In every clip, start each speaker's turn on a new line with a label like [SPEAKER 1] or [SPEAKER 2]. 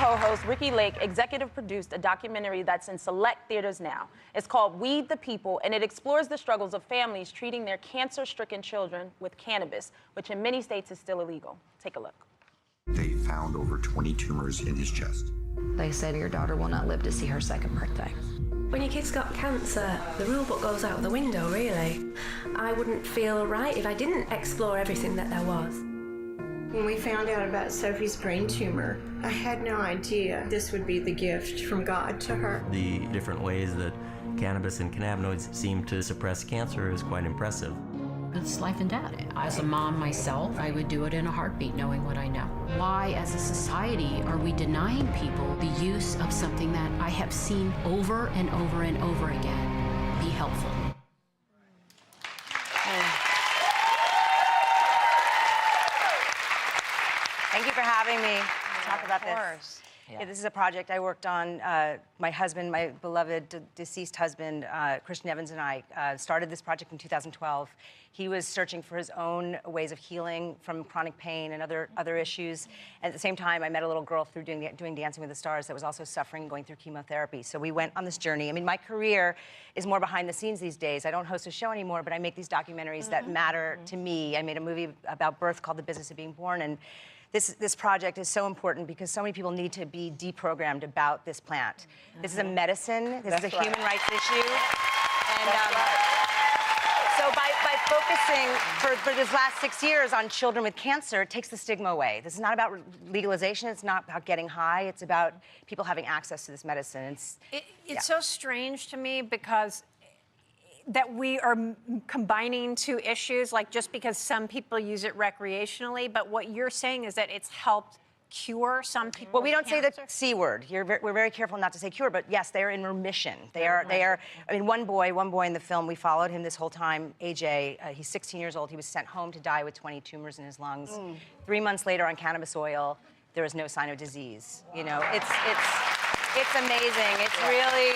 [SPEAKER 1] co-host, Ricky Lake, executive produced a documentary that's in select theaters now. It's called Weed the People, and it explores the struggles of families treating their cancer-stricken children with cannabis, which in many states is still illegal. Take a look.
[SPEAKER 2] They found over 20 tumors in his chest.
[SPEAKER 3] They said your daughter will not live to see her second birthday.
[SPEAKER 4] When your kid's got cancer, the rule book goes out the window, really. I wouldn't feel right if I didn't explore everything that there was.
[SPEAKER 5] When we found out about Sophie's brain tumor, I had no idea this would be the gift from God to her.
[SPEAKER 6] The different ways that cannabis and cannabinoids seem to suppress cancer is quite impressive.
[SPEAKER 7] It's life and death. As a mom myself, I would do it in a heartbeat, knowing what I know. Why, as a society, are we denying people the use of something that I have seen over and over and over again be helpful?
[SPEAKER 8] Thank you for having me to talk about this. Yeah, this is a project I worked on. My husband, my beloved deceased husband, Christian Evans, and I started this project in 2012. He was searching for his own ways of healing from chronic pain and other issues. And at the same time, I met a little girl through doing Dancing with the Stars that was also suffering, going through chemotherapy. So we went on this journey. I mean, my career is more behind the scenes these days. I don't host a show anymore, but I make these documentaries that matter to me. I made a movie about birth called The Business of Being Born, and this project is so important because so many people need to be deprogrammed about this plant. This is a medicine. This is a human rights issue. And so by focusing for this last 6 years on children with cancer, it takes the stigma away. This is not about legalization. It's not about getting high. It's about people having access to this medicine.
[SPEAKER 9] It's so strange to me because that we are combining two issues, like just because some people use it recreationally, but what you're saying is that it's helped cure some people.
[SPEAKER 8] Well, we don't say the C word. We're very careful not to say cure, but yes, they are in remission. They are. I mean, one boy in the film, we followed him this whole time. AJ, he's 16 years old. He was sent home to die with 20 tumors in his lungs. 3 months later, on cannabis oil, there was no sign of disease. You know, it's amazing. It's really,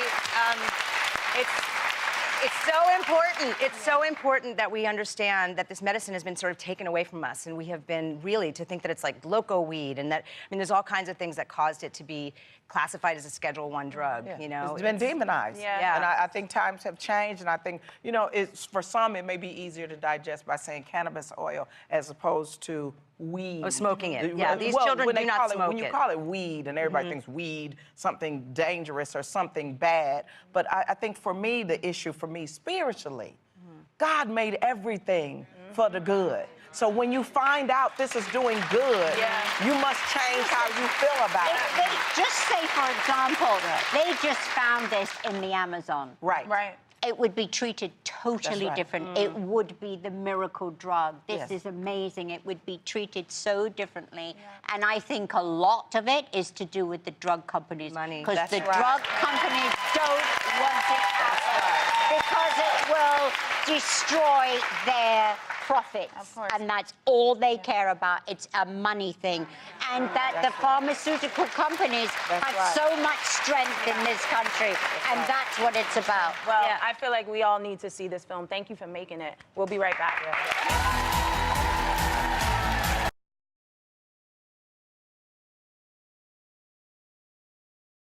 [SPEAKER 8] It's so important. It's so important that we understand that this medicine has been sort of taken away from us, and we have been really to think that it's like loco weed, and that, I mean, there's all kinds of things that caused it to be classified as a Schedule I drug. You know,
[SPEAKER 10] it's been demonized.
[SPEAKER 8] Yeah.
[SPEAKER 10] And I think times have changed, and I think, you know, it's for some it may be easier to digest by saying cannabis oil as opposed to weed.
[SPEAKER 8] Oh, smoking it. Yeah, these children do not smoke it.
[SPEAKER 10] When you call it weed, and everybody thinks weed, something dangerous or something bad. But I think for me, the issue for me spiritually, God made everything for the good. So when you find out this is doing good, you must change how you feel about it.
[SPEAKER 11] They just say, for example, they just found this in the Amazon.
[SPEAKER 10] Right.
[SPEAKER 11] It would be treated totally different. It would be the miracle drug. This is amazing. It would be treated so differently. And I think a lot of it is to do with the drug companies.
[SPEAKER 8] Money.
[SPEAKER 11] Because the drug companies don't want it because it will destroy their profits. And that's all they care about. It's a money thing. And that the pharmaceutical companies have so much strength in this country. And that's what it's about.
[SPEAKER 1] Well, I feel like we all need to see this film. Thank you for making it. We'll be right back.